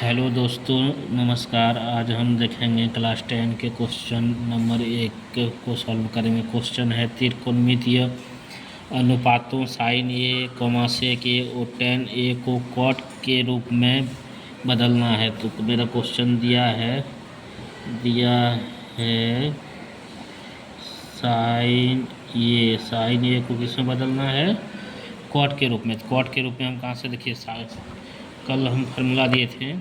Hello दोस्तों, नमस्कार। आज हम देखेंगे क्लास 10 के क्वेश्चन नंबर 1 को सॉल्व करेंगे। क्वेश्चन है त्रिकोणमितीय अनुपातों साइन ए कॉमा सेक ए और टेन ए को कॉट के रूप में बदलना है। तो मेरा क्वेश्चन दिया है साइन ए को किस में बदलना है? कॉट के रूप में। कॉट के रूप में हम कहाँ से, देखिए कल हम फार्मूला दिए थे,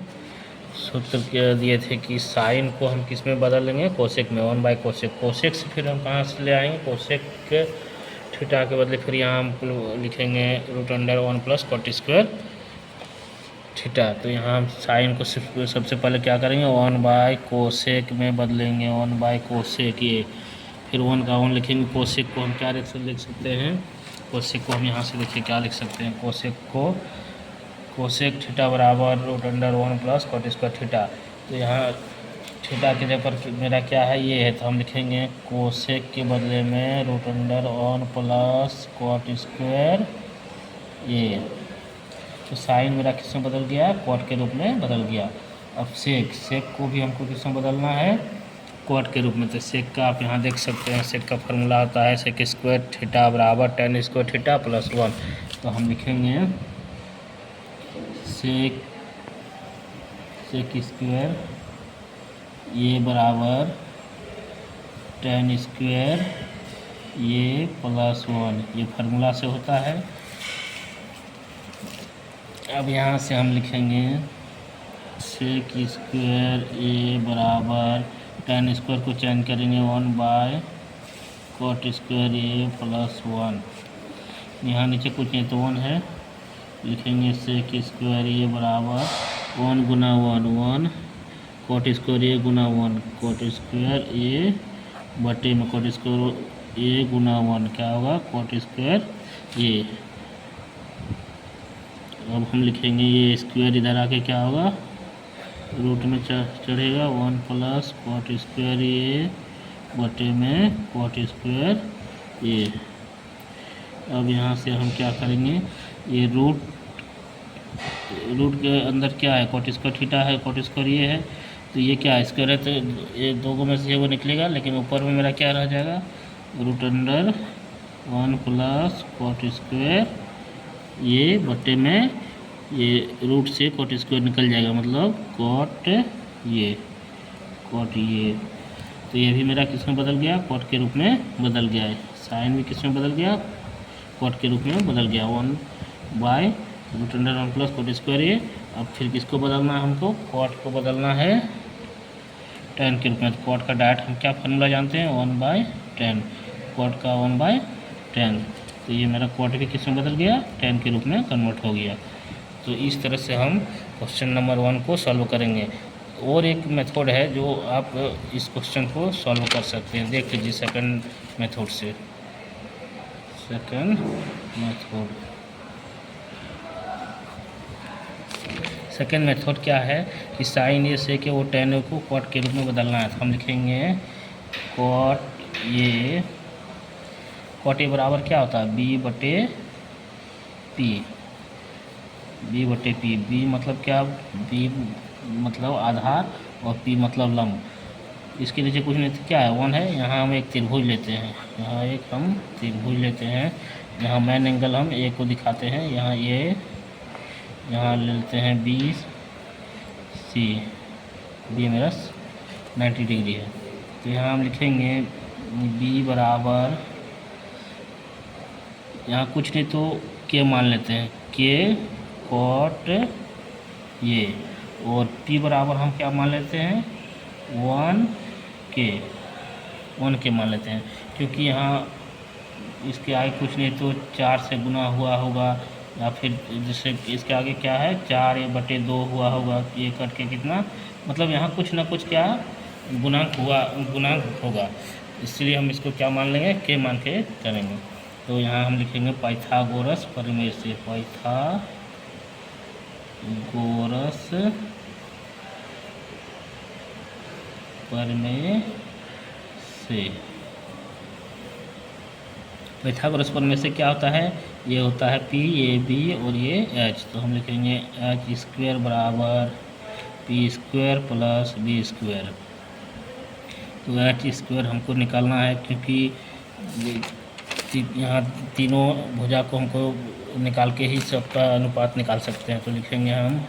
सूत्र के दिए थे कि साइन को हम किस में बदल लेंगे? कोसेक में, 1/कोसेक। कोसेक से फिर हम कहाँ से ले आएंगे? कोसेक के थीटा के बदले फिर यहाँ हम लिखेंगे √1 + cot स्क्वायर थीटा। तो यहाँ हम साइन को सबसे पहले क्या करेंगे? 1/कोसेक में बदलेंगे, 1/कोसेक ये। फिर 1 का 1 लिखेंगे। कोसेक को हम क्या लिख सकते हैं? कोसेक को हम यहाँ से देखिए क्या लिख सकते हैं? कोसेक थीटा बराबर √1 + cot स्क्वायर थीटा। तो यहाँ थीटा के जगह पर मेरा क्या है? ये है, तो हम लिखेंगे कोसेक के बदले में √1 + cot स्क्वायर ये। तो साइन मेरा किस में बदल गया? कॉट के रूप में बदल गया। अब सेक को भी हमको किस में बदलना है? कॉट के रूप में। तो सेक का आप यहाँ देख सकते हैं, सेक का फार्मूला होता है सेक स्क्वायर थीटा बराबर tan स्क्वायर थीटा + 1। तो हम लिखेंगे सेक स्क्वायर ये बराबर tan स्क्वायर ये + 1, ये फार्मूला से होता है। अब यहाँ से हम लिखेंगे सेक स्क्वायर ए बराबर tan स्क्वायर को चेंज करेंगे 1/cot स्क्वायर ए + 1। यहाँ नीचे कुछ नहीं तो 1 है, लिखेंगे सेक स्क्वायर ए बराबर 1 × 1 cot स्क्वायर ए × 1 cot स्क्वायर ए बटे में cot स्क्वायर ए × 1 क्या होगा? cot स्क्वायर ए। अब हम लिखेंगे ये स्क्वायर इधर आके क्या होगा? रूट में चढ़ेगा 1 + cot स्क्वायर ए बटे में cot स्क्वायर ए। अब यहाँ से हम क्या करेंगे? ये रूट के अंदर क्या है? cot स्क्वायर थीटा है, cot स्क्वायर ये है, तो ये क्या है? स्क्वायर है, तो ये दो में से वो निकलेगा, लेकिन ऊपर में मेरा क्या रह जाएगा? √1 + cot स्क्वायर ये बटे में ये रूट से cot स्क्वायर निकल जाएगा, मतलब cot ये। तो ये भी मेरा किस में बदल गया? cot के रूप में बदल गया है। साइन भी किस में बदल गया? cot के रूप में बदल गया, 1/√1 + cot स्क्वायर ये। अब फिर किसको बदलना है हमको? cot को बदलना है tan के रूप में। तो cot का डायरेक्ट हम क्या फार्मूला जानते हैं? 1/tan। cot का 1/tan। तो ये मेरा cot भी किस में बदल गया? tan के रूप में कन्वर्ट हो गया। तो इस तरह से हम क्वेश्चन नंबर 1 को सॉल्व करेंगे। और एक मेथड है जो आप इस क्वेश्चन को सॉल्व कर सकते हैं, देख लीजिए सेकंड मेथड से। सेकंड मेथड क्या है कि साइन ए से के वो tan ए को cot के रूप में बदलना है। तो हम लिखेंगे cot ए बराबर क्या होता है? b/p। b मतलब क्या? b मतलब आधार और p मतलब लंब। इसके नीचे कुछ नहीं, तो क्या है? 1 है। यहाँ हम एक त्रिभुज लेते हैं, यहाँ मेन एंगल हम ए को दिखाते हैं, यहाँ ए, यहाँ लेते हैं BC। बी मेरा 90 डिग्री है। तो यहाँ हम लिखेंगे b बराबर, यहाँ कुछ नहीं तो k मान लेते हैं, k cot ये। और p बराबर हम क्या मान लेते हैं? 1k मान लेते हैं, क्योंकि यहाँ इसके आगे कुछ नहीं तो 4 से गुना हुआ होगा, या फिर जैसे इसके आगे क्या है? 4a/2 हुआ होगा। ये कट के कितना, मतलब यहाँ कुछ ना कुछ क्या गुणांक होगा, इसलिए हम इसको क्या मान लेंगे? k मान के करेंगे। तो यहाँ हम लिखेंगे पाइथागोरस प्रमेय से। पाइथागोरस प्रमेय से क्या होता है? ये होता है P, A, B और ये H। तो हम लिखेंगे H² बराबर P square plus B square. तो एच स्क्वायर हमको निकालना है, क्योंकि यहाँ तीनों भुजा को हमको निकाल के ही सबका अनुपात निकाल सकते हैं। तो लिखेंगे हम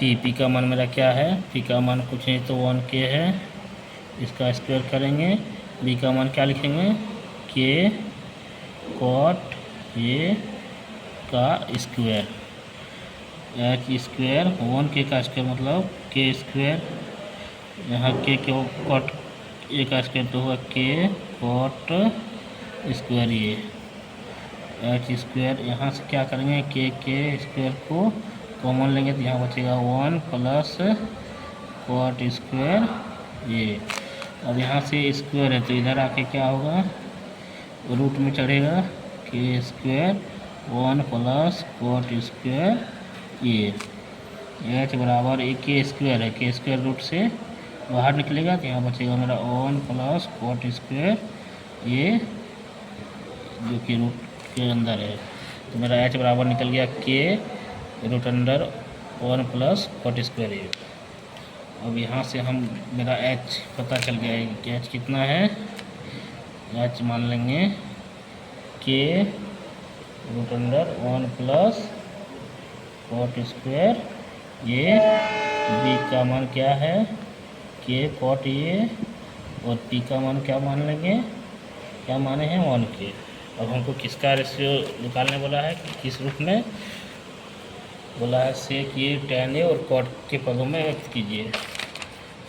पी का मान मेरा क्या है, पी का मान कुछ नहीं तो 1k है, इसका स्क्वायर करेंगे। बी का मान क्या लिखेंगे, के कॉट ये का स्क्वायर। एच स्क्वायर 1k का स्क्वायर मतलब के स्क्वायर, यहाँ के कॉट ए का स्क्वायर तो होगा के कॉट स्क्वायर ये। एच स्क्वायर यहाँ से क्या करेंगे, के स्क्वायर को कॉमन लेंगे तो यहाँ बचेगा 1 प्लस कॉट स्क्वायर ये। और यहाँ से स्क्वायर है तो इधर आके क्या होगा, रूट में चढ़ेगा के स्क्वायर 1 प्लस कॉट स्क्वायर ये। एच बराबर एक के स्क्वायर है, के स्क्वायर रूट से बाहर निकलेगा तो यहाँ बचेगा मेरा 1 प्लस कॉट स्क्वायर ये, जो कि रूट के अंदर है। तो मेरा एच बराबर निकल गया के root under 1 plus cot square ये। अब यहाँ से हम मेरा एच पता चल गया है कि एच कितना है। एच मान लेंगे के root under 1 plus cot square ये। बी का मान क्या है, के कॉट ये, और पी का मान क्या मान लेंगे, क्या माने हैं 1k। अब हमको किसका रेशियो निकालने बोला है, किस रूप में बोला है, सेक ये tan ए और कॉट के पदों में व्यक्त कीजिए।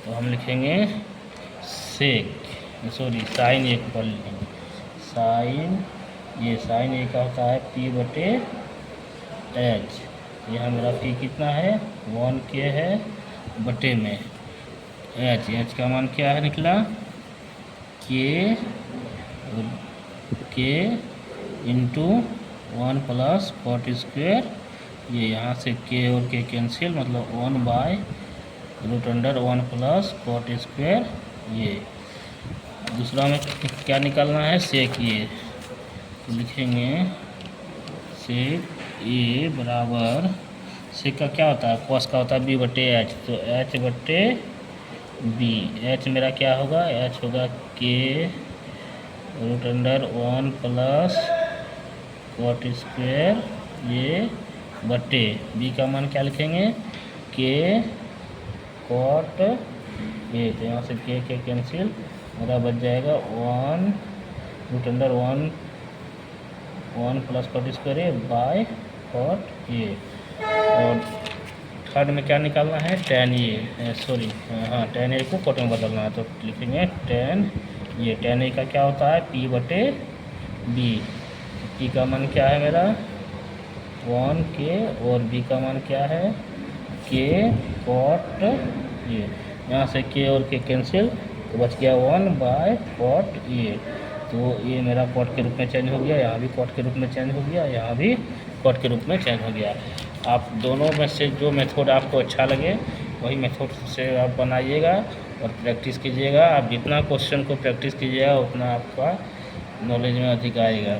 तो हम लिखेंगे साइन ए को लिखेंगे, साइन ए का होता है p बटे एच। यहाँ मेरा p कितना है 1k है, बटे में एच का मान क्या है निकला, के इंटू 1 प्लस कॉट स्क्वायर ये। यहाँ से के और के कैंसिल मतलब 1 by root under 1 plus cot square ये। दूसरा में क्या निकालना है, सेक ये। तो लिखेंगे सेक ए बराबर, सेक का क्या होता है, कॉस का होता है बी बटे एच। तो एच बटे बी, एच मेरा क्या होगा, एच होगा के root under 1 plus cot square ये बटे बी का मान क्या लिखेंगे, के कॉट ये। तो यहाँ से के कैंसिल मेरा बच जाएगा 1 root under 1 plus cot square ये बाय कॉट ये। और थर्ड में क्या निकालना है, tan ए, सॉरी हाँ tan ए को कॉट में बदलना है। तो लिखेंगे tan ए का क्या होता है p बटे b। p का मान क्या है मेरा 1k और b का मान क्या है k कॉट ये। यहाँ से k और k कैंसिल तो बच गया 1 बाय कॉट ये। तो ये मेरा कॉट के रूप में चेंज हो गया, यहाँ भी कॉट के रूप में चेंज हो गया, यहाँ भी कॉट के रूप में चेंज हो गया। आप दोनों में से जो मेथड आपको अच्छा लगे वही मेथड से आप बनाइएगा और प्रैक्टिस कीजिएगा। आप जितना क्वेश्चन को प्रैक्टिस कीजिएगा उतना आपका नॉलेज में अधिक आएगा।